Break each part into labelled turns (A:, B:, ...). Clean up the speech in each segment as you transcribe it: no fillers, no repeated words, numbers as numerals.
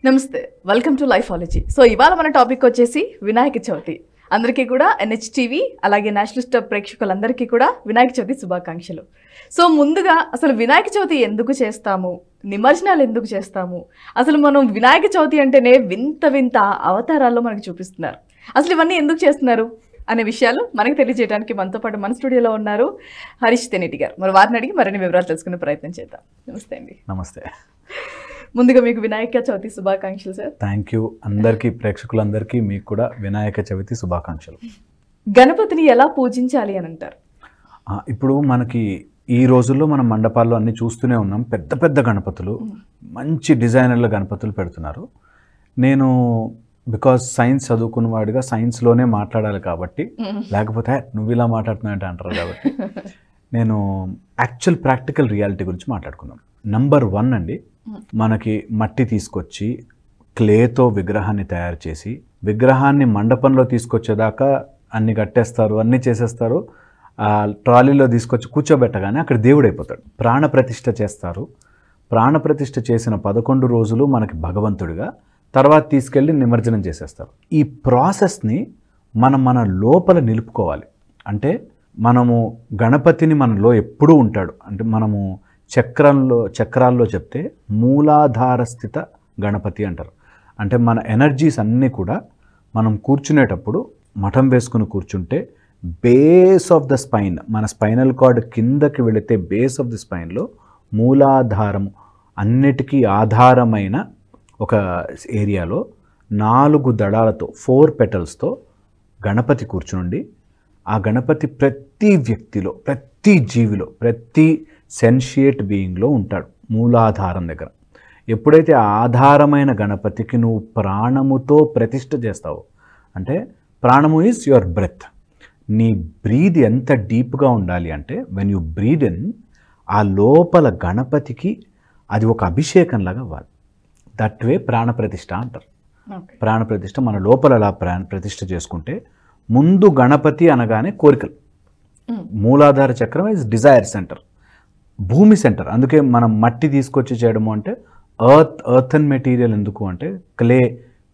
A: నమస్తే, welcome to లైఫాలజీ. So ఇవాళ మన టాపిక్ వచ్చేసి వినాయక చవితి. అందరికీ కూడా NHTV అలాగే నేషనల్ స్టార్ ప్రేక్షకులందరికీ కూడా వినాయక చవితి శుభాకాంక్షలు. సో ముందుగా అసలు వినాయక చవితి ఎందుకు చేస్తాము, నిమజ్జనాలు ఎందుకు చేస్తాము, అసలు మనం వినాయక చవితి అంటేనే వింత వింత అవతారాల్లో మనకు చూపిస్తున్నారు. అసలు ఇవన్నీ ఎందుకు చేస్తున్నారు అనే విషయాలు మనకు తెలియజేయడానికి మనతో పాటు మన స్టూడియోలో ఉన్నారు హరీష్ తెనేటి గారు. మరి వారిని అడిగి మరిన్ని వివరాలు తెలుసుకునే ప్రయత్నం చేద్దాం. నమస్తే అండి.
B: నమస్తే.
A: ముందుగా మీకు వినాయక చవితి శుభాకాంక్షలు సార్.
B: Thank you. అందరికీ ప్రేక్షకులందరికీ మీకు కూడా వినాయక చవితి శుభాకాంక్షలు.
A: గణపతిని ఎలా పూజించాలి అని అంటారు?
B: ఇప్పుడు మనకి ఈ రోజుల్లో మనం మండపాల్లో అన్ని చూస్తూనే ఉన్నాం. పెద్ద పెద్ద గణపతులు, మంచి డిజైనర్ల గణపతులు పెడుతున్నారు. నేను బికాజ్ సైన్స్ చదువుకున్న వాడిగా సైన్స్లోనే మాట్లాడాలి కాబట్టి, లేకపోతే నువ్వు ఇలా మాట్లాడుతున్నావు అంటారు కాబట్టి నేను యాక్చువల్ ప్రాక్టికల్ రియాలిటీ గురించి మాట్లాడుకున్నాం. నంబర్ 1 అండి, మనకి మట్టి తీసుకొచ్చి క్లేతో విగ్రహాన్ని తయారు చేసి విగ్రహాన్ని మండపంలో తీసుకొచ్చేదాకా అన్ని కట్టేస్తారు, అన్నీ చేసేస్తారు. ట్రాలీలో తీసుకొచ్చి కూర్చోబెట్టగానే అక్కడ దేవుడు అయిపోతాడు. ప్రాణప్రతిష్ఠ చేస్తారు. ప్రాణప్రతిష్ఠ చేసిన 11 రోజులు మనకి భగవంతుడిగా, తర్వాత తీసుకెళ్ళి నిమజ్జనం చేసేస్తారు. ఈ ప్రాసెస్ని మన లోపల నిలుపుకోవాలి. మనము గణపతిని మనలో ఎప్పుడూ ఉంటాడు. మనము చక్రాల్లో చెప్తే మూలాధార స్థిత గణపతి అంటారు. మన ఎనర్జీస్ అన్నీ కూడా మనం కూర్చునేటప్పుడు మఠం వేసుకుని కూర్చుంటే బేస్ ఆఫ్ ద స్పైన్, మన స్పైనల్ కార్డ్ కిందకి వెళితే బేస్ ఆఫ్ ద స్పైన్లో మూలాధారము, అన్నిటికీ ఆధారమైన ఒక ఏరియాలో 4 దళాలతో 4 పెటల్స్తో గణపతి కూర్చునుండి, ఆ గణపతి ప్రతి వ్యక్తిలో, ప్రతి జీవిలో, ప్రతి సెన్షియేట్ బీయింగ్లో ఉంటాడు మూలాధారం దగ్గర. ఎప్పుడైతే ఆధారమైన గణపతికి నువ్వు ప్రాణముతో ప్రతిష్ఠ చేస్తావో, ప్రాణము ఈజ్ యువర్ బ్రెత్. నీ బ్రీద్ ఎంత డీప్గా ఉండాలి అంటే వెన్ యూ బ్రీద్ ఇన్, ఆ లోపల గణపతికి అది ఒక అభిషేకంలాగా అవ్వాలి. దట్ వే ప్రాణప్రతిష్ఠ అంటారు. ప్రాణప్రతిష్ఠ మన లోపల అలా ప్రతిష్ఠ చేసుకుంటే, ముందు గణపతి అనగానే కోరికలు. మూలాధార చక్రం ఇస్ డిజైర్ సెంటర్, భూమి సెంటర్. అందుకే మనం మట్టి తీసుకొచ్చి చేయడము అంటే ఎర్త్ అండ్ మెటీరియల్ ఎందుకు అంటే క్లే,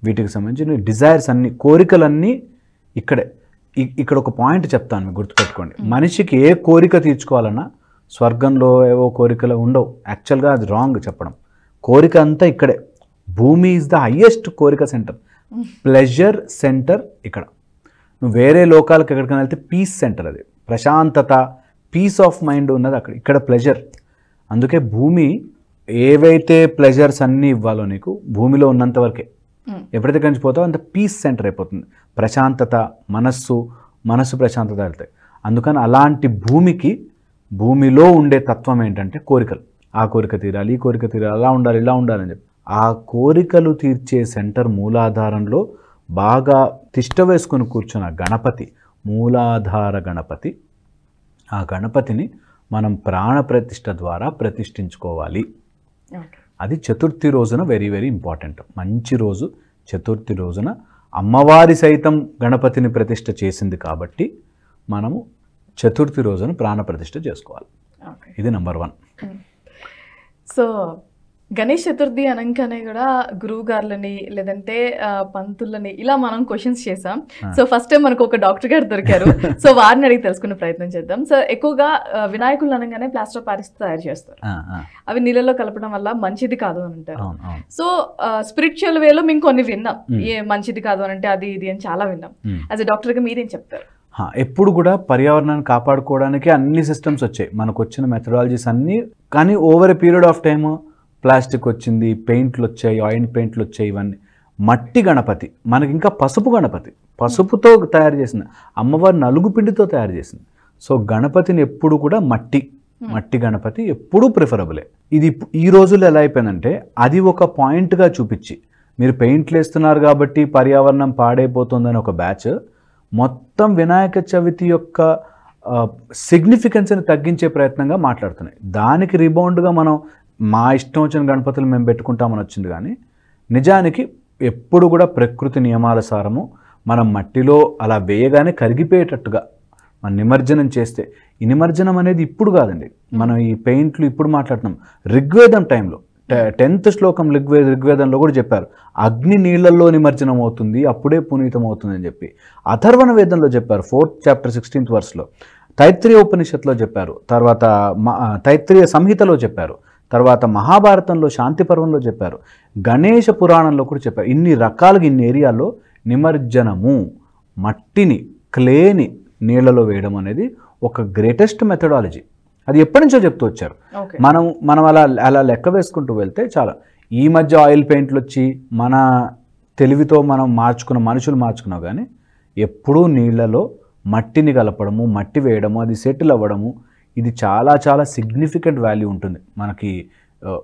B: వీటికి సంబంధించిన డిజైర్స్ అన్ని, కోరికలన్నీ ఇక్కడే. ఇక్కడ ఒక పాయింట్ చెప్తాను, మీకు గుర్తుపెట్టుకోండి. మనిషికి ఏ కోరిక తీర్చుకోవాలన్నా స్వర్గంలో ఏవో కోరికలు ఉండవు. యాక్చువల్గా అది రాంగ్ చెప్పడం. కోరిక అంతా ఇక్కడే. భూమి ఈజ్ ద హయ్యెస్ట్ కోరిక సెంటర్, ప్లెజర్ సెంటర్ ఇక్కడ. నువ్వు వేరే లోకాలకు ఎక్కడికైనా వెళ్తే పీస్ సెంటర్, అది ప్రశాంతత, పీస్ ఆఫ్ మైండ్ ఉన్నది అక్కడ. ఇక్కడ ప్లెజర్. అందుకే భూమి ఏవైతే ప్లెజర్స్ అన్నీ ఇవ్వాలో నీకు భూమిలో ఉన్నంత వరకే. ఎప్పుడైతే కలిసిపోతావో అంత పీస్ సెంటర్ అయిపోతుంది. ప్రశాంతత, మనస్సు ప్రశాంతత వెళ్తాయి. అందుకని అలాంటి భూమికి, భూమిలో ఉండే తత్వం ఏంటంటే కోరికలు. ఆ కోరిక తీరాలి, ఈ కోరిక తీరాలి, అలా ఉండాలి, ఇలా ఉండాలని చెప్పి ఆ కోరికలు తీర్చే సెంటర్ మూలాధారంలో బాగా తిష్ట వేసుకుని కూర్చున్న గణపతి, మూలాధార గణపతి. ఆ గణపతిని మనం ప్రాణప్రతిష్ఠ ద్వారా ప్రతిష్ఠించుకోవాలి. అది చతుర్థి రోజున వెరీ వెరీ ఇంపార్టెంట్. మంచి రోజు చతుర్థి రోజున అమ్మవారి సైతం గణపతిని ప్రతిష్ఠ చేసింది కాబట్టి మనము చతుర్థి రోజున ప్రాణప్రతిష్ఠ చేసుకోవాలి. ఇది నంబర్ 1.
A: సో గణేష్ చతుర్థి అనగానే కూడా గురువు గారులని లేదంటే పంతులని ఇలా మనం క్వశ్చన్స్ చేసాం. సో ఫస్ట్ టైం మనకు ఒక డాక్టర్ గారు దొరికారు. సో వారిని అడిగి తెలుసుకునే ప్రయత్నం చేద్దాం. సో ఎక్కువగా వినాయకులు అనగానే ప్లాస్టర్ ఆఫ్ ప్యారిస్ తయారు చేస్తారు. అవి నీళ్ళలో కలపడం వల్ల మంచిది కాదు అని అంటారు. సో స్పిరిచువల్ వేలో మేము కొన్ని విన్నాం, ఏ మంచిది కాదు అని అంటే అది ఇది అని చాలా విన్నాం. యాజ్ ఎ డాక్టర్గా మీరేం చెప్తారు?
B: ఎప్పుడు కూడా పర్యావరణాన్ని కాపాడుకోవడానికి అన్ని సిస్టమ్స్ వచ్చాయి, మనకు వచ్చిన మెథడాలజీస్ అన్నీ. కానీ over a period of time plastic వచ్చింది, పెయింట్లు వచ్చాయి, ఆయిల్ పెయింట్లు వచ్చాయి, ఇవన్నీ. మట్టి గణపతి, మనకి ఇంకా పసుపు గణపతి, పసుపుతో తయారు చేసింది, అమ్మవారి నలుగు పిండితో తయారు చేసింది. సో గణపతిని ఎప్పుడు కూడా మట్టి గణపతి ఎప్పుడూ ప్రిఫరబులే. ఇది ఈ రోజుల్లో ఎలా అయిపోయిందంటే, అది ఒక పాయింట్గా చూపించి మీరు పెయింట్లు వేస్తున్నారు కాబట్టి పర్యావరణం పాడైపోతుందని ఒక బ్యాచ్ మొత్తం వినాయక చవితి యొక్క సిగ్నిఫికెన్స్ని తగ్గించే ప్రయత్నంగా మాట్లాడుతున్నాయి. దానికి రిబౌండ్గా మనం మా ఇష్టం వచ్చిన గణపతులు మేము పెట్టుకుంటామని వచ్చింది. కానీ నిజానికి ఎప్పుడు కూడా ప్రకృతి నియమాల సారము మనం మట్టిలో అలా వేయగానే కరిగిపోయేటట్టుగా మనం నిమజ్జనం చేస్తే, ఈ నిమజ్జనం అనేది ఇప్పుడు కాదండి, మనం ఈ పెయింట్లు ఇప్పుడు మాట్లాడుతున్నాం. ఋగ్వేదం టైంలో 10th శ్లోకం ఋగ్వేదంలో కూడా చెప్పారు, అగ్ని నీళ్లలో నిమజ్జనం అవుతుంది అప్పుడే పునీతం అవుతుంది అని చెప్పి. అథర్వణ వేదంలో చెప్పారు 4th chapter 16th verseలో. తైత్రీయ ఉపనిషత్తులో చెప్పారు, తర్వాత తైత్రీయ సంహితలో చెప్పారు, తర్వాత మహాభారతంలో శాంతి పర్వంలో చెప్పారు, గణేష పురాణంలో కూడా చెప్పారు. ఇన్ని రకాలుగా ఇన్ని ఏరియాల్లో నిమజ్జనము, మట్టిని క్లేని నీళ్లలో వేయడం అనేది ఒక గ్రేటెస్ట్ మెథడాలజీ. అది ఎప్పటి నుంచో చెప్తూ వచ్చారు. మనం అలా లెక్క వేసుకుంటూ వెళ్తే చాలా. ఈ మధ్య ఆయిల్ పెయింట్లు వచ్చి మన తెలివితో మనం మనుషులు మార్చుకున్నాం, కానీ ఎప్పుడూ నీళ్లలో మట్టిని కలపడము, మట్టి వేయడము, అది సెటిల్ అవ్వడము, ఇది చాలా చాలా సిగ్నిఫికెంట్ వాల్యూ ఉంటుంది మనకి.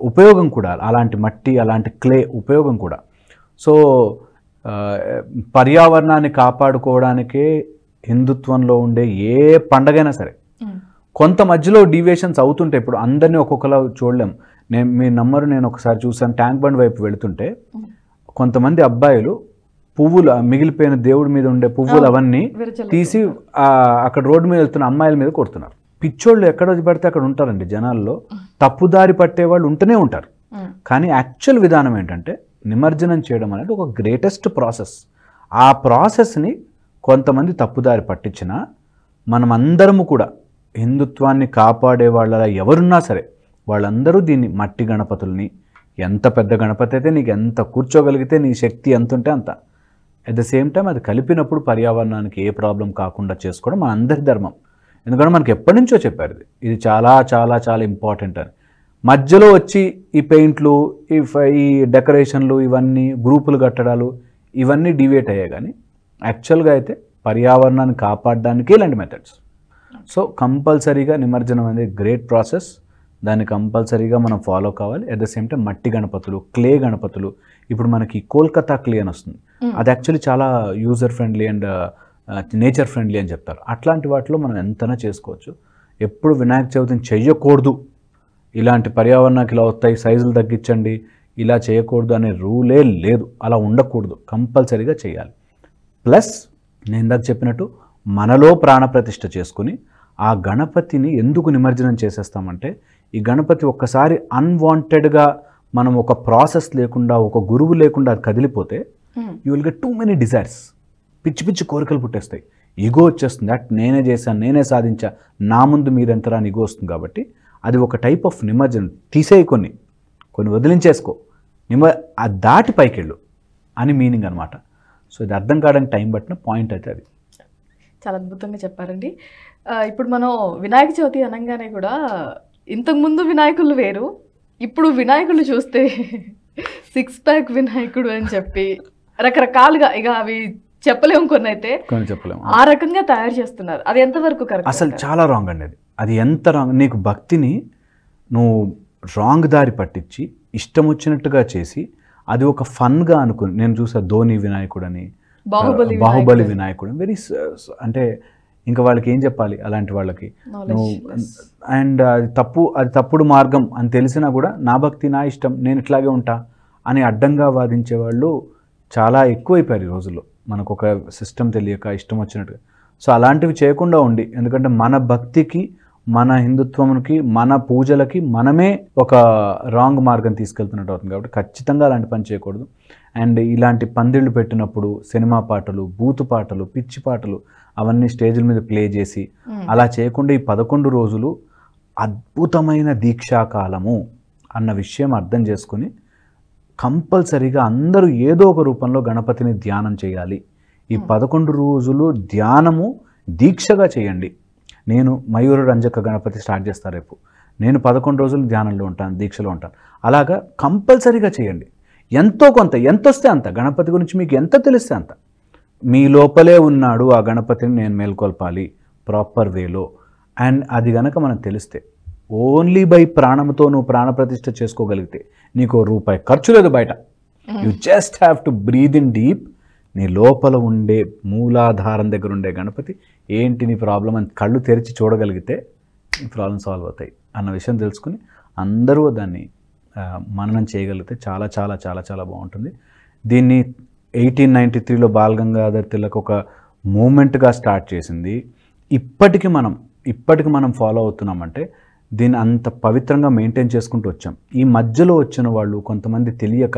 B: ఉపయోగం కూడా అలాంటి మట్టి, అలాంటి క్లే ఉపయోగం కూడా. సో పర్యావరణాన్ని కాపాడుకోవడానికే హిందుత్వంలో ఉండే ఏ పండగైనా సరే కొంత మధ్యలో డీవియేషన్స్ అవుతుంటాయి. ఇప్పుడు అందరినీ ఒక్కొక్కలా చూడలేం. మీరు నమ్మరు, నేను ఒకసారి చూసాను, ట్యాంక్ బండ్ వైపు వెళుతుంటే కొంతమంది అబ్బాయిలు పువ్వులు, మిగిలిపోయిన దేవుడి మీద ఉండే పువ్వులు అవన్నీ తీసి అక్కడ రోడ్డు మీద వెళ్తున్న అమ్మాయిల మీద కొడుతున్నారు. పిచ్చోళ్ళు ఎక్కడ పడితే అక్కడ ఉంటారండి. జనాల్లో తప్పుదారి పట్టే వాళ్ళు ఉంటూనే ఉంటారు. కానీ యాక్చువల్ విధానం ఏంటంటే నిమజ్జనం చేయడం అనేది ఒక గ్రేటెస్ట్ ప్రాసెస్. ఆ ప్రాసెస్ని కొంతమంది తప్పుదారి పట్టించినా మనమందరము కూడా హిందుత్వాన్ని కాపాడే వాళ్ళ ఎవరున్నా సరే వాళ్ళందరూ దీన్ని మట్టి గణపతుల్ని, ఎంత పెద్ద గణపతి అయితే నీకు ఎంత కూర్చోగలిగితే నీ శక్తి ఎంత ఉంటే అంత, అట్ ద సేమ్ టైం అది కలిపినప్పుడు పర్యావరణానికి ఏ ప్రాబ్లం కాకుండా చేసుకోవడం మన అందరి ధర్మం. ఎందుకంటే మనకి ఎప్పటి నుంచో చెప్పారు ఇది చాలా చాలా చాలా ఇంపార్టెంట్ అని. మధ్యలో వచ్చి ఈ పెయింట్లు, ఈ డెకరేషన్లు, ఇవన్నీ గ్రూపులు కట్టడాలు, ఇవన్నీ డివేట్ అయ్యాయి. కానీ యాక్చువల్గా అయితే పర్యావరణాన్ని కాపాడడానికి ఇలాంటి మెథడ్స్. సో కంపల్సరీగా నిమజ్జనం అనేది గ్రేట్ ప్రాసెస్, దాన్ని కంపల్సరీగా మనం ఫాలో కావాలి. అట్ ద సేమ్ టైం మట్టి గణపతులు, క్లే గణపతులు, ఇప్పుడు మనకి కోల్కతా క్లే అని వస్తుంది, అది యాక్చువల్లీ చాలా user friendly and nature friendly అని చెప్తారు. అట్లాంటి వాటిలో మనం ఎంతైనా చేసుకోవచ్చు. ఎప్పుడు వినాయక చవితిని చెయ్యకూడదు, ఇలాంటి పర్యావరణానికి ఇలా వస్తాయి సైజులు తగ్గించండి, ఇలా చేయకూడదు అనే రూలే లేదు. అలా ఉండకూడదు, కంపల్సరీగా చేయాలి. ప్లస్ నేను ఇందాక చెప్పినట్టు మనలో ప్రాణప్రతిష్ఠ చేసుకుని ఆ గణపతిని ఎందుకు నిమజ్జనం చేసేస్తామంటే, ఈ గణపతి ఒక్కసారి అన్వాంటెడ్గా మనం ఒక ప్రాసెస్ లేకుండా, ఒక గురువు లేకుండా అది కదిలిపోతే you will get too many desires. పిచ్చి పిచ్చి కోరికలు పుట్టేస్తాయి, ఈగో వచ్చేస్తుంది. అట్ నేనే చేశాను, నేనే సాధించా, నా ముందు మీరెంతరా అని ఈగో వస్తుంది. కాబట్టి అది ఒక టైప్ ఆఫ్ నిమజ్జనం. తీసేయి, కొన్ని వదిలించేసుకో, దాటి పైకెళ్ళు అని మీనింగ్ అనమాట. సో ఇది అర్థం కావడానికి టైం పట్టిన పాయింట్ అయితే అది.
A: చాలా అద్భుతంగా చెప్పారండి. ఇప్పుడు మనం వినాయక చవితి అనగానే కూడా ఇంతకుముందు వినాయకులు వేరు, ఇప్పుడు వినాయకులు చూస్తే 6 ప్యాక్ వినాయకుడు అని చెప్పి రకరకాలుగా, ఇక అవి చెప్పలేము, కొన్ని అయితే చెప్పలేము, ఆ రకంగా తయారు చేస్తున్నారు. అది ఎంతవరకు కరెక్ట్?
B: అసలు చాలా రాంగ్ అండి. అది ఎంత రాంగ్. నీకు భక్తిని నువ్వు రాంగ్ దారి పట్టించి ఇష్టం వచ్చినట్టుగా చేసి అది ఒక ఫన్గా అనుకుని, నేను చూసా ధోని వినాయకుడు అని, బాహుబలి వినాయకుడు, వెరీ అంటే ఇంకా వాళ్ళకి ఏం చెప్పాలి అలాంటి వాళ్ళకి. నువ్వు అండ్ అది తప్పుడు మార్గం అని తెలిసినా కూడా నా భక్తి నా ఇష్టం, నేను ఇట్లాగే ఉంటా అని అడ్డంగా వాదించే వాళ్ళు చాలా ఎక్కువైపోయారు ఈ రోజుల్లో. మనకు ఒక సిస్టమ్ తెలియక ఇష్టం వచ్చినట్టుగా. సో అలాంటివి చేయకుండా ఉండి, ఎందుకంటే మన భక్తికి, మన హిందుత్వంకి, మన పూజలకి మనమే ఒక రాంగ్ మార్గం తీసుకెళ్తున్నట్టు అవుతుంది. కాబట్టి ఖచ్చితంగా అలాంటి పని చేయకూడదు. అండ్ ఇలాంటి పందిళ్ళు పెట్టినప్పుడు సినిమా పాటలు, బూతు పాటలు, పిచ్చి పాటలు అవన్నీ స్టేజ్ల మీద ప్లే చేసి అలా చేయకుండా ఈ 11 రోజులు అద్భుతమైన దీక్షాకాలము అన్న విషయం అర్థం చేసుకుని కంపల్సరీగా అందరూ ఏదో ఒక రూపంలో గణపతిని ధ్యానం చేయాలి. ఈ 11 రోజులు ధ్యానము దీక్షగా చేయండి. నేను మయూర రంజక గణపతి స్టార్ట్ చేస్తాను రేపు. నేను 11 రోజులు ధ్యానంలో ఉంటాను, దీక్షలో ఉంటాను. అలాగా కంపల్సరీగా చేయండి. ఎంతో కొంత, ఎంత వస్తే అంత, గణపతి గురించి మీకు ఎంత తెలిస్తే అంత. మీ లోపలే ఉన్నాడు ఆ గణపతిని నేను మేల్కొల్పాలి ప్రాపర్ వేలో. అండ్ అది గనక మనకు తెలిస్తే, ఓన్లీ బై ప్రాణంతో నువ్వు ప్రాణప్రతిష్ఠ చేసుకోగలిగితే నీకు రూపాయి ఖర్చు లేదు బయట. You just have to breathe in deep. నీ లోపల ఉండే మూలాధారం దగ్గర ఉండే గణపతి ఏంటి నీ ప్రాబ్లం అని కళ్ళు తెరిచి చూడగలిగితే నీ ప్రాబ్లం సాల్వ్ అవుతాయి అన్న విషయం తెలుసుకుని అందరూ దాన్ని మననం చేయగలిగితే చాలా చాలా చాలా చాలా బాగుంటుంది. దీన్ని 1893లో బాల్ గంగాధర్ తిలక్ ఒక మూమెంట్గా స్టార్ట్ చేసింది. ఇప్పటికి మనం ఫాలో అవుతున్నామంటే దీన్ని అంత పవిత్రంగా మెయింటైన్ చేసుకుంటూ వచ్చాం. ఈ మధ్యలో వచ్చిన వాళ్ళు కొంతమంది తెలియక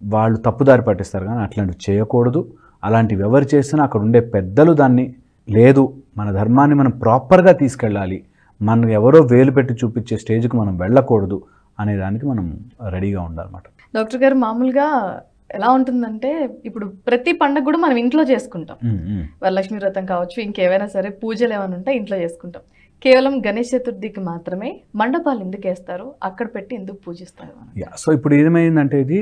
B: వాళ్ళు తప్పుదారి పట్టిస్తారు, కానీ అట్లాంటివి చేయకూడదు. అలాంటివి ఎవరు చేసినా అక్కడ ఉండే పెద్దలు దాన్ని లేదు, మన ధర్మాన్ని మనం ప్రాపర్గా తీసుకెళ్ళాలి, మనం ఎవరో వేలు పెట్టి చూపించే స్టేజ్కి మనం వెళ్ళకూడదు అనే దానికి మనం రెడీగా ఉండాలన్నమాట.
A: డాక్టర్ గారు, మామూలుగా ఎలా ఉంటుందంటే ఇప్పుడు ప్రతి పండుగ కూడా మనం ఇంట్లో చేసుకుంటాం. వరలక్ష్మి వ్రతం కావచ్చు, ఇంకేమైనా సరే పూజలు ఏమైనా ఉంటే ఇంట్లో చేసుకుంటాం. కేవలం గణేష్ చతుర్థికి మాత్రమే మండపాలు ఎందుకు వేస్తారు, అక్కడ పెట్టి ఎందుకు పూజిస్తారు?
B: సో ఇప్పుడు ఏమైందంటే ఇది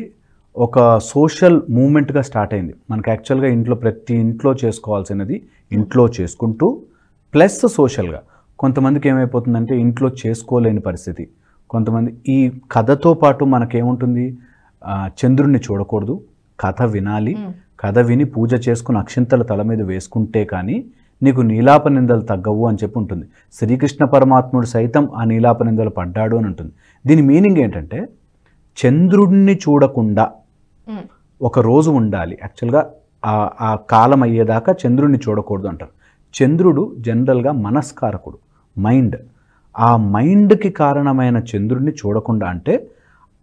B: ఒక సోషల్ మూమెంట్గా స్టార్ట్ అయింది. మనకి యాక్చువల్గా ఇంట్లో ప్రతి ఇంట్లో చేసుకోవాల్సినది ఇంట్లో చేసుకుంటూ ప్లస్ సోషల్గా కొంతమందికి ఏమైపోతుందంటే ఇంట్లో చేసుకోలేని పరిస్థితి. కొంతమంది ఈ కథతో పాటు మనకేముంటుంది, చంద్రుడిని చూడకూడదు, కథ వినాలి, కథ విని పూజ చేసుకుని అక్షింతల తల మీద వేసుకుంటే కానీ నీకు నీలాప నిందలు తగ్గవు అని చెప్పి ఉంటుంది. శ్రీకృష్ణ పరమాత్ముడు సైతం ఆ నీలాప నిందలు పడ్డాడు అని ఉంటుంది. దీని మీనింగ్ ఏంటంటే చంద్రుడిని చూడకుండా ఒక రోజు ఉండాలి. యాక్చువల్గా ఆ కాలం అయ్యేదాకా చంద్రుడిని చూడకూడదు అంటారు. చంద్రుడు జనరల్గా మనస్కారకుడు, మైండ్. ఆ మైండ్కి కారణమైన చంద్రుడిని చూడకుండా అంటే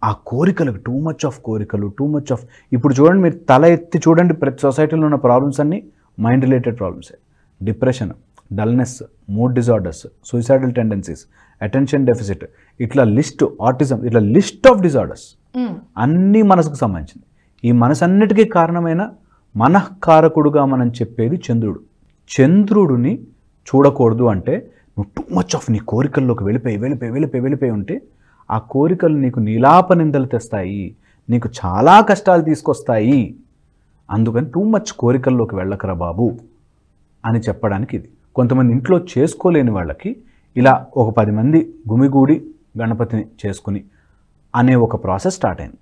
B: ఆ కోరికలకు టూ మచ్ ఆఫ్ కోరికలు, టూ మచ్ ఆఫ్. ఇప్పుడు చూడండి, మీరు తల ఎత్తి చూడండి, ప్రతి సొసైటీలో ఉన్న ప్రాబ్లమ్స్ అన్నీ మైండ్ రిలేటెడ్ ప్రాబ్లమ్సే. Depression, dullness, mood disorders, suicidal tendencies, attention deficit, ఇట్లా లిస్ట్, ఆటిజం, ఇట్లా లిస్ట్ ఆఫ్ డిజార్డర్స్ అన్నీ మనసుకు సంబంధించింది. ఈ మనసన్నిటికీ కారణమైన మనఃకారకుడుగా మనం చెప్పేది చంద్రుడు. చంద్రుడిని చూడకూడదు అంటే నువ్వు టూ మచ్ ఆఫ్ నీ కోరికల్లోకి వెళ్ళిపోయి ఉంటే ఆ కోరికలు నీకు నీలాప నిందలు తెస్తాయి, నీకు చాలా కష్టాలు తీసుకొస్తాయి. అందుకని టూ మచ్ కోరికల్లోకి వెళ్ళకరా బాబు అని చెప్పడానికి ఇది. కొంతమంది ఇంట్లో చేసుకోలేని వాళ్ళకి ఇలా ఒక 10 మంది గుమిగూడి గణపతిని చేసుకుని అనే ఒక ప్రాసెస్ స్టార్ట్ అయింది.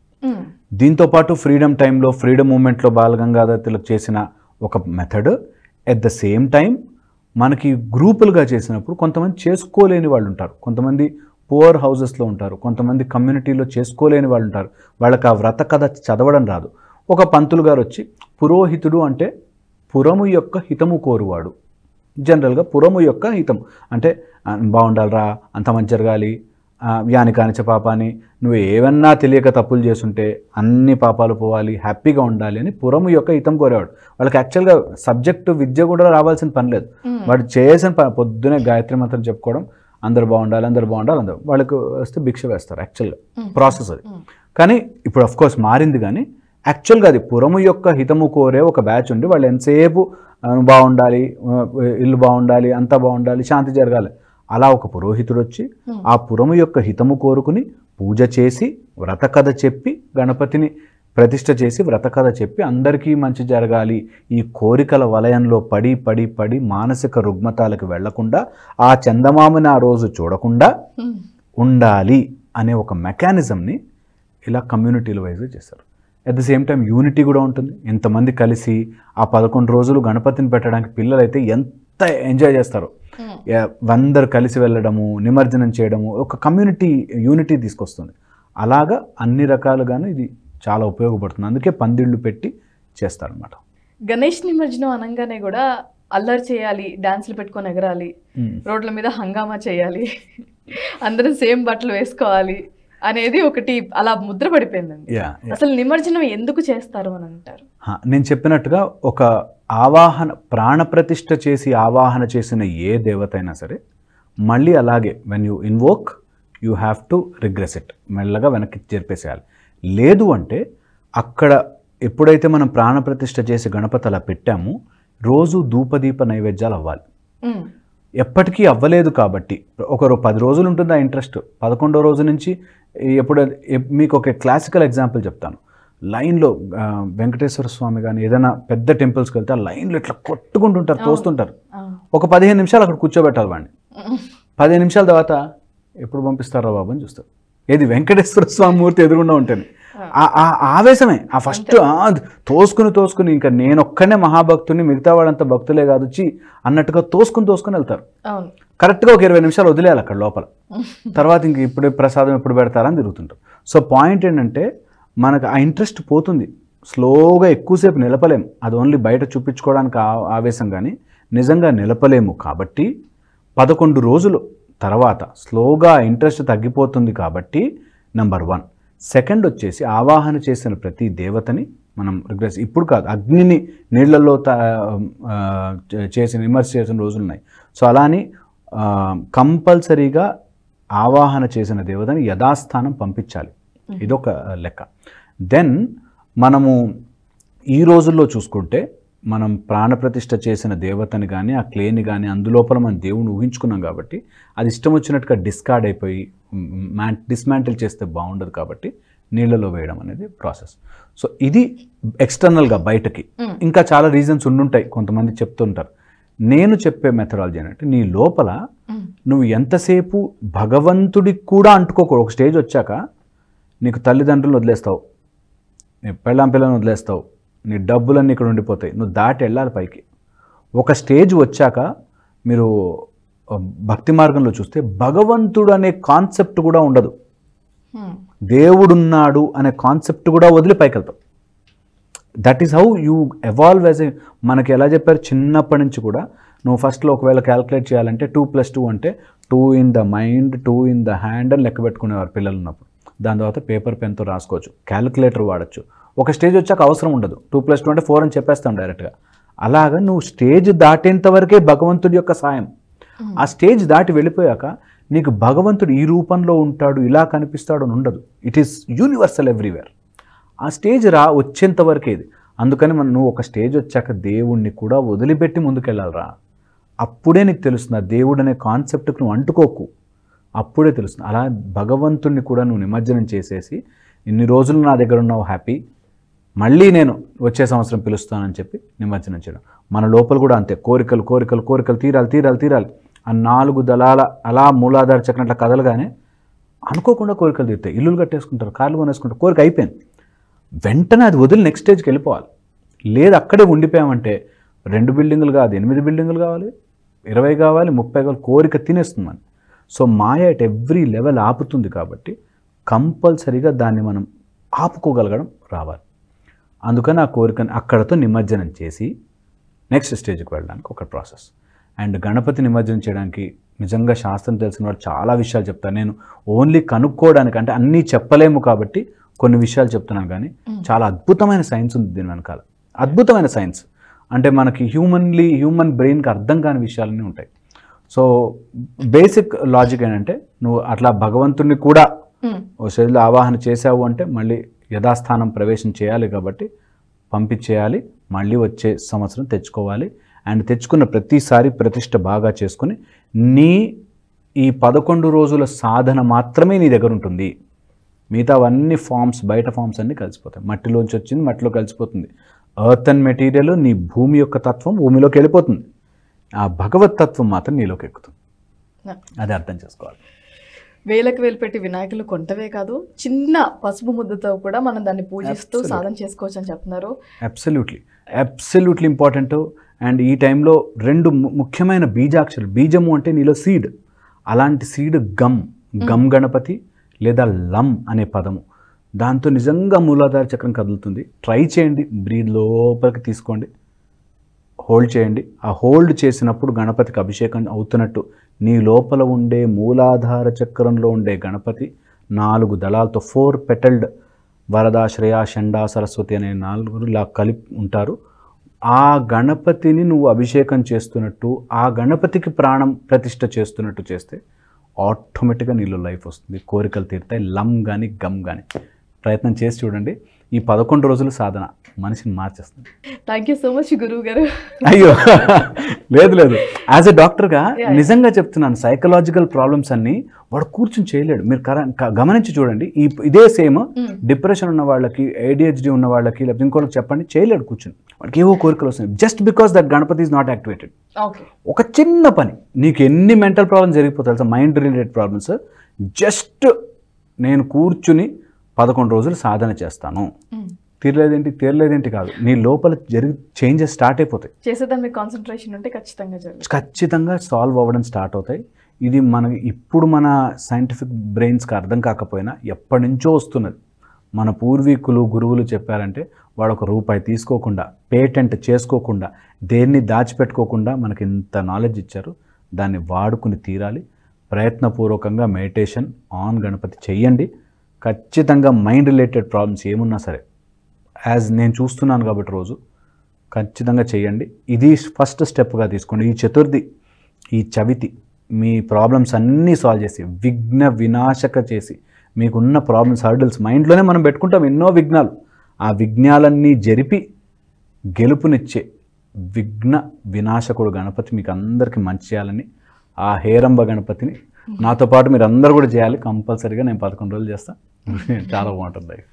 B: దీంతోపాటు ఫ్రీడమ్ టైంలో, ఫ్రీడమ్ మూమెంట్లో బాలగంగాధర్ తిలక్ చేసిన ఒక method. At the same time మనకి గ్రూపులుగా చేసినప్పుడు కొంతమంది చేసుకోలేని వాళ్ళు ఉంటారు, కొంతమంది పువర్ హౌజెస్లో ఉంటారు, కొంతమంది కమ్యూనిటీలో చేసుకోలేని వాళ్ళు ఉంటారు, వాళ్ళకి ఆ వ్రత కథ చదవడం రాదు. ఒక పంతులు గారు వచ్చి, పురోహితుడు అంటే పురము యొక్క హితము కోరువాడు. జనరల్గా పురము యొక్క హితం అంటే బాగుండాలిరా, అంత మంచి జరగాలి, యాని కానిచ పాపాని, నువ్వు ఏమన్నా తెలియక తప్పులు చేస్తుంటే అన్ని పాపాలు పోవాలి, హ్యాపీగా ఉండాలి అని పురము యొక్క హితం కోరేవాడు. వాళ్ళకి యాక్చువల్గా సబ్జెక్టు విద్య కూడా రావాల్సిన పని లేదు. వాడు చేసిన పొద్దునే గాయత్రి మంత్రం చెప్పుకోవడం, అందరు బాగుండాలి, అందరు వాళ్ళకి వస్తే భిక్ష వేస్తారు. యాక్చువల్గా ప్రాసెస్ అది. కానీ ఇప్పుడు అఫ్కోర్స్ మారింది, కానీ యాక్చువల్గా అది పురము యొక్క హితము కోరే ఒక బ్యాచ్ ఉండి వాళ్ళు ఎంతసేపు బాగుండాలి, ఇల్లు బాగుండాలి, అంతా బాగుండాలి, శాంతి జరగాలి. అలా ఒక పురోహితుడు వచ్చి ఆ పురము యొక్క హితము కోరుకుని పూజ చేసి వ్రత కథ చెప్పి గణపతిని ప్రతిష్ఠ చేసి వ్రత కథ చెప్పి అందరికీ మంచి జరగాలి, ఈ కోరికల వలయంలో పడి పడి పడి మానసిక రుగ్మతాలకు వెళ్లకుండా, ఆ చందమామని ఆ రోజు చూడకుండా ఉండాలి అనే ఒక మెకానిజంని ఇలా కమ్యూనిటీల వైజ్గా చేస్తారు. At the same time unity కూడా ఉంటుంది. ఎంతమంది కలిసి ఆ 11 రోజులు గణపతిని పెట్టడానికి పిల్లలైతే ఎంత ఎంజాయ్ చేస్తారు. అందరు కలిసి వెళ్ళడము, నిమజ్జనం చేయడము, ఒక కమ్యూనిటీ యూనిటీ తీసుకొస్తుంది. అలాగా అన్ని రకాలుగాను ఇది చాలా ఉపయోగపడుతుంది. అందుకే పందిళ్ళు పెట్టి చేస్తారనమాట.
A: గణేష్ నిమజ్జనం అనగానే కూడా అల్లరి చేయాలి, డాన్సులు పెట్టుకొని ఎగరాలి, రోడ్ల మీద హంగామా చేయాలి, అందరం సేమ్ బట్టలు వేసుకోవాలి అనేది ఒకటి అలా ముద్ర పడిపోయిందండి. అసలు నిమజ్జనం ఎందుకు చేస్తారు అని అంటారు?
B: నేను చెప్పినట్టుగా ఒక ఆవాహన, ప్రాణప్రతిష్ఠ చేసి ఆవాహన చేసిన ఏ దేవత అయినా సరే మళ్ళీ అలాగే when you invoke you have to regress it, మెల్లగా వెనక్కి జరిపేసేయాలి. లేదు అంటే అక్కడ ఎప్పుడైతే మనం ప్రాణప్రతిష్ఠ చేసి గణపతి అలా పెట్టామో రోజు ధూపదీప నైవేద్యాలు అవ్వాలి. ఎప్పటికీ అవ్వలేదు కాబట్టి ఒకరు 10 రోజులు ఉంటుంది ఆ ఇంట్రెస్ట్. 11వ రోజు నుంచి ఎప్పుడు మీకు ఒక క్లాసికల్ ఎగ్జాంపుల్ చెప్తాను. లైన్లో వెంకటేశ్వర స్వామి కానీ ఏదైనా పెద్ద టెంపుల్స్కి వెళ్తే ఆ లైన్లో ఇట్లా కొట్టుకుంటుంటారు, తోస్తుంటారు. ఒక 15 నిమిషాలు అక్కడ కూర్చోబెట్టాలి వాడిని. 15 నిమిషాల తర్వాత ఎప్పుడు పంపిస్తారో బాబు అని చూస్తారు. ఏది వెంకటేశ్వర స్వామి మూర్తి ఎదురుగుండా ఉంటుంది. ఆ ఆవేశమే, ఆ ఫస్ట్ తోసుకుని ఇంకా నేను ఒక్కనే మహాభక్తుని, మిగతా వాడంతా భక్తులే కాదు వచ్చి అన్నట్టుగా తోసుకుని వెళ్తారు. కరెక్ట్గా ఒక 20 నిమిషాలు వదిలేయాలి అక్కడ లోపల. తర్వాత ఇంక ఇప్పుడు ప్రసాదం ఎప్పుడు పెడతారని తిరుగుతుంటారు. సో పాయింట్ ఏంటంటే మనకు ఆ ఇంట్రెస్ట్ పోతుంది, స్లోగా ఎక్కువసేపు నిలపలేము. అది ఓన్లీ బయట చూపించుకోవడానికి ఆవేశం, కానీ నిజంగా నిలపలేము. కాబట్టి 11 రోజులు తర్వాత స్లోగా ఇంట్రెస్ట్ తగ్గిపోతుంది కాబట్టి నెంబర్ 1. సెకండ్ వచ్చేసి ఆవాహన చేసిన ప్రతి దేవతని మనం రిగ్రెస్ ఇప్పుడు కాదు, అగ్నిని నీళ్లలో చేసిన ఇమర్స్ చేసిన రోజులు ఉన్నాయి. సో అలాని కంపల్సరీగా ఆవాహన చేసిన దేవతని యథాస్థానం పంపించాలి. ఇదొక లెక్క. దెన్ మనము ఈ రోజుల్లో చూసుకుంటే మనం ప్రాణప్రతిష్ఠ చేసిన దేవతని కానీ ఆ క్లేని కానీ అందులోపల మనం దేవుని ఊహించుకున్నాం కాబట్టి అది ఇష్టం వచ్చినట్టుగా డిస్కార్డ్ అయిపోయి డిస్మాంటిల్ చేస్తే బాగుండదు కాబట్టి నీళ్ళలో వేయడం అనేది ప్రాసెస్. సో ఇది ఎక్స్టర్నల్గా బయటకి. ఇంకా చాలా రీజన్స్ ఉండుంటాయి, కొంతమంది చెప్తుంటారు. నేను చెప్పే మెథడాలజీ ఏంటంటే నీ లోపల నువ్వు ఎంతసేపు భగవంతుడికి కూడా అంటుకోకూడదు. ఒక స్టేజ్ వచ్చాక నీకు తల్లిదండ్రులను వదిలేస్తావు, నీ పిల్లని వదిలేస్తావు, నీ డబ్బులన్నీ ఇక్కడ ఉండిపోతాయి, నువ్వు దాటి వెళ్ళాలి పైకి. ఒక స్టేజ్ వచ్చాక మీరు భక్తి మార్గంలో చూస్తే భగవంతుడు అనే కాన్సెప్ట్ కూడా ఉండదు, దేవుడున్నాడు అనే కాన్సెప్ట్ కూడా వదిలి పైకి వెళ్తావు. That is how you evolve as a. మనకి ఎలా చెప్పారు చిన్నప్పటి నుంచి కూడా, నువ్వు ఫస్ట్లో ఒకవేళ క్యాల్కులేట్ చేయాలంటే 2+2 అంటే 2 in the mind 2 in the hand అని లెక్క పెట్టుకునేవారు పిల్లలు ఉన్నప్పుడు. దాని తర్వాత పేపర్ పెన్తో రాసుకోవచ్చు, క్యాలిక్యులేటర్ వాడచ్చు. ఒక స్టేజ్ వచ్చాక అవసరం ఉండదు, 2+2 అంటే 4 అని చెప్పేస్తాం డైరెక్ట్గా. అలాగా నువ్వు స్టేజ్ దాటేంత వరకే భగవంతుడి యొక్క సాయం. ఆ స్టేజ్ దాటి వెళ్ళిపోయాక నీకు భగవంతుడు ఈ రూపంలో ఉంటాడు, ఇలా కనిపిస్తాడు అని ఉండదు. It is universal everywhere. ఆ స్టేజ్ వచ్చేంత వరకే ఇది. అందుకని నువ్వు ఒక స్టేజ్ వచ్చాక దేవుణ్ణి కూడా వదిలిపెట్టి ముందుకెళ్ళాలిరా. అప్పుడే నీకు తెలుస్తుంది ఆ దేవుడు అనే కాన్సెప్ట్కి నువ్వు అంటుకోకు, అప్పుడే తెలుస్తుంది. అలా భగవంతుణ్ణి కూడా నువ్వు నిమజ్జనం చేసేసి ఇన్ని రోజులు నా దగ్గర ఉన్నావు హ్యాపీ, మళ్ళీ నేను వచ్చే సంవత్సరం పిలుస్తానని చెప్పి నిమజ్జనం చేయడం. మన లోపల కూడా అంతే, కోరికలు కోరికలు కోరికలు తీరాలి తీరాలి తీరాలి. ఆ 4 దళాల అలా మూలాధార చక్రం అట్లా కదలగానే అనుకోకుండా కోరికలు తీరుతాయి. ఇల్లులు కట్టేసుకుంటారు, కార్లు కొనేసుకుంటారు, కోరిక అయిపోయింది. వెంటనే అది వదిలి నెక్స్ట్ స్టేజ్కి వెళ్ళిపోవాలి. లేదు అక్కడే ఉండిపోయామంటే 2 బిల్డింగులు కాదు 8 బిల్డింగులు కావాలి, 20 కావాలి, 30 కావాలి, కోరిక తినేస్తుంది మనం. సో మాయ ఎట్ ఎవ్రీ లెవెల్ ఆపుతుంది కాబట్టి కంపల్సరీగా దాన్ని మనం ఆపుకోగలగడం రావాలి. అందుకని ఆ కోరికని అక్కడతో నిమజ్జనం చేసి నెక్స్ట్ స్టేజ్కి వెళ్ళడానికి ఒక ప్రాసెస్. అండ్ గణపతి నిమజ్జనం చేయడానికి నిజంగా శాస్త్రం తెలిసిన వాళ్ళు చాలా విషయాలు చెప్తారు. నేను ఓన్లీ కనుక్కోవడానికి, అంటే అన్నీ చెప్పలేము కాబట్టి కొన్ని విషయాలు చెప్తున్నాను, కానీ చాలా అద్భుతమైన సైన్స్ ఉంది దీని వెనకాల. అద్భుతమైన సైన్స్ అంటే మనకి హ్యూమన్ బ్రెయిన్కి అర్థం కాని విషయాలన్నీ ఉంటాయి. సో బేసిక్ లాజిక్ ఏంటంటే నువ్వు అట్లా భగవంతుడిని కూడా ఓ శరీరంలో ఆవాహన చేసావు అంటే మళ్ళీ యథాస్థానం ప్రవేశం చేయాలి కాబట్టి పంపించేయాలి, మళ్ళీ వచ్చే సంవత్సరం తెచ్చుకోవాలి. అండ్ తెచ్చుకున్న ప్రతిసారి ప్రతిష్ట బాగా చేసుకుని ఈ 11 రోజుల సాధన మాత్రమే నీ దగ్గర ఉంటుంది. మిగతా అవన్నీ ఫామ్స్, బయట ఫామ్స్ అన్నీ కలిసిపోతాయి. మట్టిలోంచి వచ్చింది మట్టిలో కలిసిపోతుంది. ఎర్త్ అండ్ మెటీరియల్ నీ భూమి యొక్క తత్వం భూమిలోకి వెళ్ళిపోతుంది, ఆ భగవత్ తత్వం మాత్రం నీలోకి ఎక్కుతుంది. అది అర్థం చేసుకోవాలి.
A: వేలకు వేలు పెట్టి వినాయకులు కొంటవే కాదు, చిన్న పసుపు ముద్దతో కూడా మనం దాన్ని పూజిస్తూ సాధన చేసుకోవచ్చు అని చెప్తున్నారు. Absolutely important. అండ్ ఈ టైంలో 2 ముఖ్యమైన బీజాక్షరాలు. బీజము అంటే నీలో సీడ్, అలాంటి సీడ్ గమ్ గణపతి లేదా లం అనే పదము. దాంతో నిజంగా మూలాధార చక్రం కదులుతుంది. ట్రై చేయండి, బ్రీద్ లోపలికి తీసుకోండి, హోల్డ్ చేయండి. ఆ హోల్డ్ చేసినప్పుడు గణపతికి అభిషేకం అవుతున్నట్టు నీ లోపల ఉండే మూలాధార చక్రంలో ఉండే గణపతి 4 దళాలతో 4 పెటల్డ్ వరద, శ్రేయ, షండ, సరస్వతి అనే 4 కలిపి ఉంటారు. ఆ గణపతిని నువ్వు అభిషేకం చేస్తున్నట్టు, ఆ గణపతికి ప్రాణం ప్రతిష్ఠ చేస్తున్నట్టు చేస్తే ఆటోమేటిక్గా నీలో లైఫ్ వస్తుంది, కోరికలు తీరుతాయి. లం కానీ గమ్ కానీ ప్రయత్నం చేసి చూడండి. ఈ 11 రోజుల సాధన మనిషిని మార్చేస్తుంది. థ్యాంక్ యూ సో మచ్ గురువు గారు.
B: అయ్యో లేదు, యాజ్ ఎ డాక్టర్గా నిజంగా చెప్తున్నాను, సైకలాజికల్ ప్రాబ్లమ్స్ అన్నీ వాడు కూర్చుని చేయలేడు. మీరు గమనించి చూడండి. ఇదే సేమ్ డిప్రెషన్ ఉన్న వాళ్ళకి, ADHD ఉన్న వాళ్ళకి, లేకపోతే ఇంకోళ్ళకి చెప్పండి, చేయలేడు కూర్చుని. వాడికి ఏవో కోరికలు వస్తున్నాయి, just because that Ganapati is not activated. ఒక చిన్న పని, నీకు ఎన్ని మెంటల్ ప్రాబ్లమ్స్ జరిగిపోతాయి తెలుసా, మైండ్ రిలేటెడ్ ప్రాబ్లమ్స్. జస్ట్ నేను కూర్చుని 11 రోజులు సాధన చేస్తాను, తీరలేదేంటి కాదు, నీ లోపల చేంజెస్ స్టార్ట్ అయిపోతాయి.
A: చేసేదాన్ని మీకు కాన్సన్ట్రేషన్ ఉంటే
B: ఖచ్చితంగా సాల్వ్ అవ్వడం స్టార్ట్ అవుతాయి. ఇది ఇప్పుడు మన సైంటిఫిక్ బ్రెయిన్స్కి అర్థం కాకపోయినా ఎప్పటి నుంచో వస్తున్నది. మన పూర్వీకులు, గురువులు చెప్పారంటే వాడు ₹1 తీసుకోకుండా, పేటెంట్ చేసుకోకుండా, దేన్ని దాచిపెట్టుకోకుండా మనకి ఇంత నాలెడ్జ్ ఇచ్చారు. దాన్ని వాడుకుని తీరాలి. ప్రయత్నపూర్వకంగా మెడిటేషన్ ఆన్ గణపతి చెయ్యండి. ఖచ్చితంగా మైండ్ రిలేటెడ్ ప్రాబ్లమ్స్ ఏమున్నా సరే, యాజ్ నేను చూస్తున్నాను కాబట్టి రోజు ఖచ్చితంగా చేయండి. ఇది ఫస్ట్ స్టెప్గా తీసుకోండి. ఈ చతుర్థి, ఈ చవితి మీ ప్రాబ్లమ్స్ అన్నీ సాల్వ్ చేసి, విఘ్న వినాశక చేసి, మీకున్న ప్రాబ్లమ్స్ హర్డిల్స్ మైండ్లోనే మనం పెట్టుకుంటాం ఎన్నో విఘ్నాలు, ఆ విఘ్నాలన్నీ జరిపి గెలుపునిచ్చే విఘ్న వినాశకుడు గణపతి మీకు అందరికీ మంచి చేయాలని, ఆ హేరంబ గణపతిని నాతో పాటు మీరు అందరూ కూడా చేయాలి కంపల్సరీగా. నేను 11 రోజులు చేస్తాను. చాలా బాగుంటుంది life.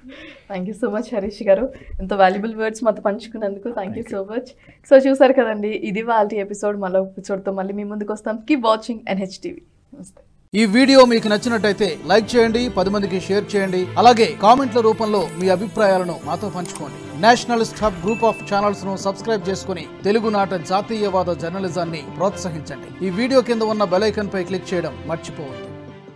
A: Thank you so much Harish గారు, ఎంతో వాల్యుబుల్ వర్డ్స్ మాతో పంచుకున్నందుకు thank you so much. So చూసారు కదండి, ఇది వాళ్ళ ఎపిసోడ్. మళ్ళీ ఎపిసోడ్తో మళ్ళీ మీ ముందుకు వస్తాం. Keep watching NHTV. నమస్తే.
C: ఈ వీడియో మీకు నచ్చినట్టయితే లైక్ చేయండి, 10 మందికి షేర్ చేయండి. అలాగే కామెంట్ల రూపంలో మీ అభిప్రాయాలను మాతో పంచుకోండి. Nationalist hub group of channels ను సబ్స్క్రైబ్ చేసుకుని తెలుగునాట జాతీయవాద జర్నలిజాన్ని ప్రోత్సహించండి. ఈ వీడియో కింద ఉన్న బెల్ ఐకాన్ పై క్లిక్ చేయడం మర్చిపోవద్దు.